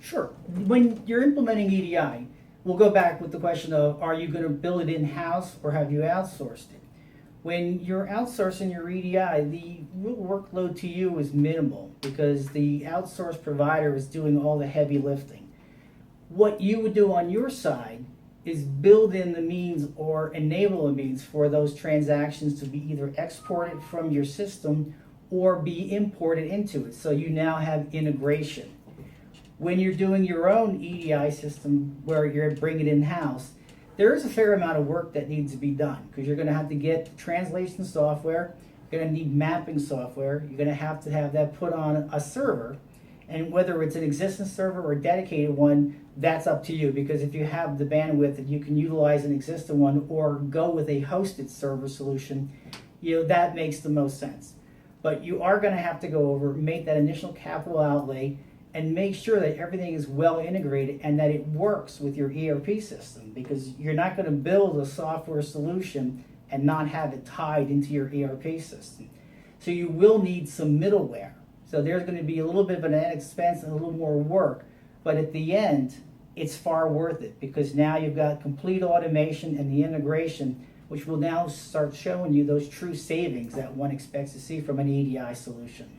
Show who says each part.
Speaker 1: Sure. When you're implementing EDI, we'll go back with the question of, are you going to build it in-house or have you outsourced it? When you're outsourcing your EDI, the real workload to you is minimal because the outsourced provider is doing all the heavy lifting. What you would do on your side is build in the means or enable the means for those transactions to be either exported from your system or be imported into it. So you now have integration. When you're doing your own EDI system where you're bringing it in-house, there is a fair amount of work that needs to be done because you're going to have to get translation software, you're going to need mapping software, you're going to have that put on a server, and whether it's an existing server or a dedicated one, that's up to you, because if you have the bandwidth that you can utilize an existing one or go with a hosted server solution, that makes the most sense. But you are going to have to go over, make that initial capital outlay, and make sure that everything is well integrated and that it works with your ERP system, because you're not going to build a software solution and not have it tied into your ERP system. So you will need some middleware. So there's going to be a little bit of an added expense and a little more work, but at the end, it's far worth it because now you've got complete automation and the integration, which will now start showing you those true savings that one expects to see from an EDI solution.